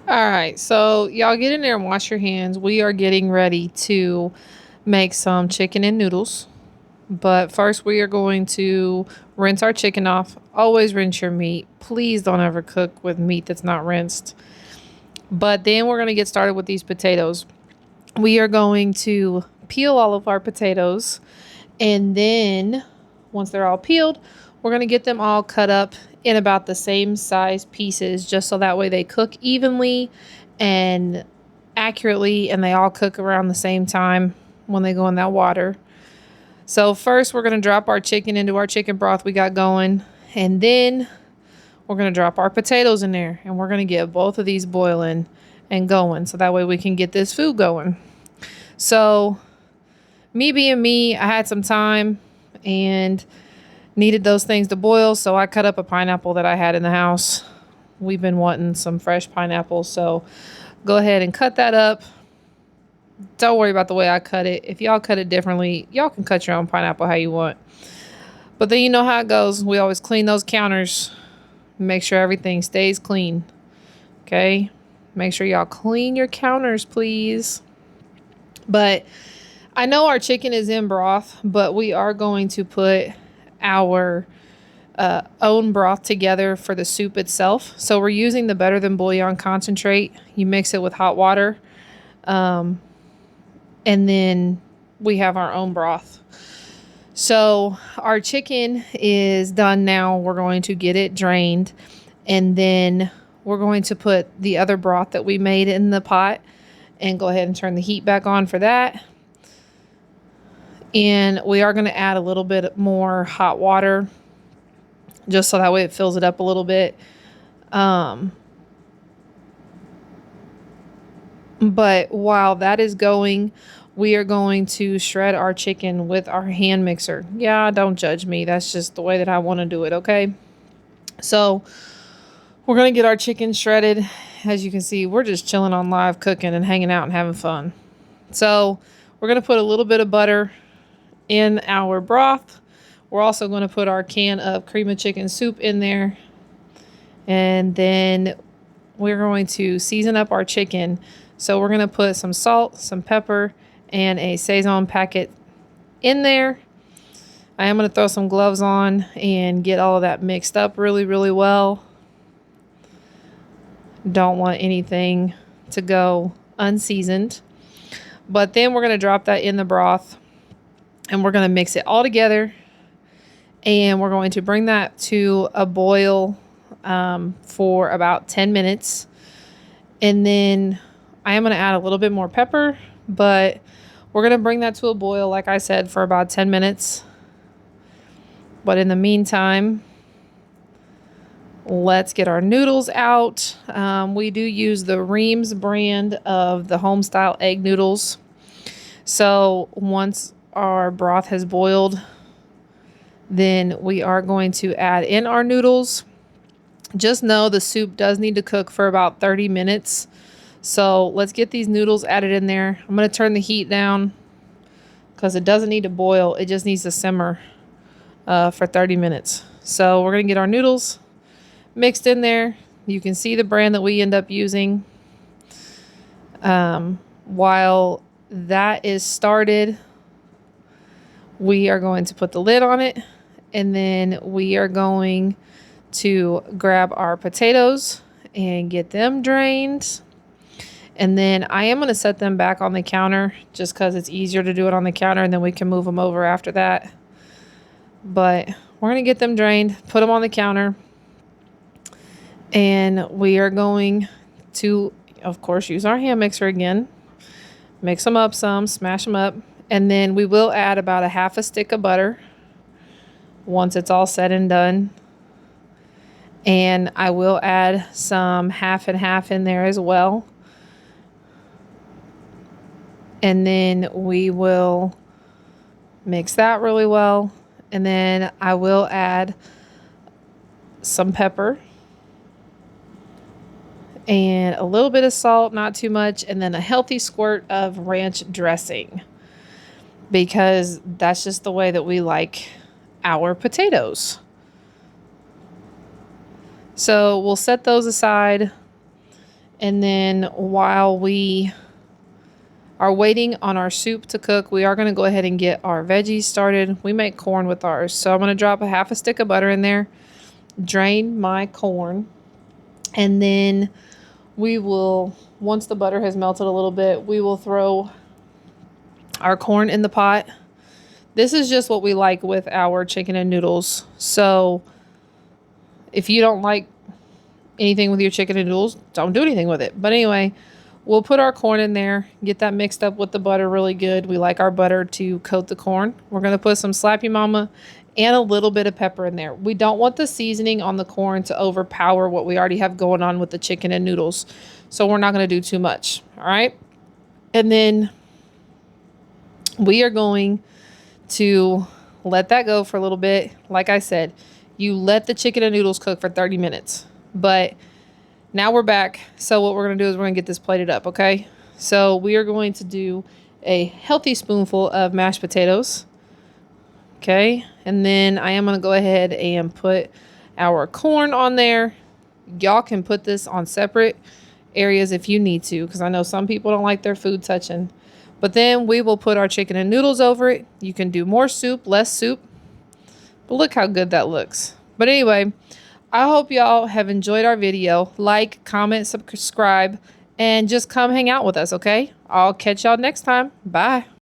All right, so y'all get in there and wash your hands. We are getting ready to make some chicken and noodles. But first, we are going to rinse our chicken off. Always rinse your meat. Please don't ever cook with meat that's not rinsed. But then we're going to get started with these potatoes. We are going to peel all of our potatoes. And then once they're all peeled, we're going to get them all cut up in about the same size pieces, just so that way they cook evenly and accurately, and they all cook around the same time when they go in that water. So first, we're going to drop our chicken into our chicken broth we got going, and then we're going to drop our potatoes in there, and we're going to get both of these boiling and going, so that way we can get this food going. So me being me, I had some time and needed those things to boil, so I cut up a pineapple that I had in the house. We've been wanting some fresh pineapple, so go ahead and cut that up. Don't worry about the way I cut it. If y'all cut it differently, y'all can cut your own pineapple how you want. But then you know how it goes. We always clean those counters. Make sure everything stays clean. Okay? Make sure y'all clean your counters, please. But I know our chicken is in broth, but we are going to put our own broth together for the soup itself. So we're using the Better Than Bouillon concentrate. You mix it with hot water. And then we have our own broth. So our chicken is done now. We're going to get it drained. And then we're going to put the other broth that we made in the pot and go ahead and turn the heat back on for that. And we are going to add a little bit more hot water just so that way it fills it up a little bit. But while that is going, we are going to shred our chicken with our hand mixer. Yeah, don't judge me. That's just the way that I want to do it, okay? So we're going to get our chicken shredded. As you can see, we're just chilling on live, cooking and hanging out and having fun. So we're going to put a little bit of butter in our broth. We're also going to put our can of cream of chicken soup in there. And then we're going to season up our chicken. So we're going to put some salt, some pepper, and a Saison packet in there. I am going to throw some gloves on and get all of that mixed up really, really well. Don't want anything to go unseasoned. But then we're going to drop that in the broth and we're going to mix it all together. And we're going to bring that to a boil for about 10 minutes. And then I am going to add a little bit more pepper, but we're going to bring that to a boil, like I said, for about 10 minutes. But in the meantime, let's get our noodles out. We do use the Reams brand of the home-style egg noodles. So once our broth has boiled, then we are going to add in our noodles. Just know the soup does need to cook for about 30 minutes. So let's get these noodles added in there. I'm going to turn the heat down because it doesn't need to boil. It just needs to simmer for 30 minutes. So we're going to get our noodles mixed in there. You can see the brand that we end up using. While that is started, we are going to put the lid on it. And then we are going to grab our potatoes and get them drained. And then I am going to set them back on the counter just because it's easier to do it on the counter and then we can move them over after that. But we're going to get them drained, put them on the counter. And we are going to, of course, use our hand mixer again. Mix them up some, smash them up. And then we will add about a half a stick of butter once it's all said and done. And I will add some half and half in there as well. And then we will mix that really well. And then I will add some pepper and a little bit of salt, not too much, and then a healthy squirt of ranch dressing because that's just the way that we like our potatoes. So we'll set those aside And then while we are waiting on our soup to cook, we are going to go ahead and get our veggies started. We make corn with ours. So I'm going to drop a half a stick of butter in there, drain my corn, and then we will, once the butter has melted a little bit, we will throw our corn in the pot. This is just what we like with our chicken and noodles. So if you don't like anything with your chicken and noodles, don't do anything with it. But anyway, we'll put our corn in there, get that mixed up with the butter really good. We like our butter to coat the corn. We're going to put some Slappy Mama and a little bit of pepper in there. We don't want the seasoning on the corn to overpower what we already have going on with the chicken and noodles. So we're not going to do too much. All right. And then we are going to let that go for a little bit. Like I said, you let the chicken and noodles cook for 30 minutes. But now we're back. So what we're going to do is we're going to get this plated up, okay? So we are going to do a healthy spoonful of mashed potatoes. Okay? And then I am going to go ahead and put our corn on there. Y'all can put this on separate areas if you need to, because I know some people don't like their food touching. But then we will put our chicken and noodles over it. You can do more soup, less soup. But look how good that looks. But anyway, I hope y'all have enjoyed our video. Like, comment, subscribe, and just come hang out with us, okay? I'll catch y'all next time. Bye.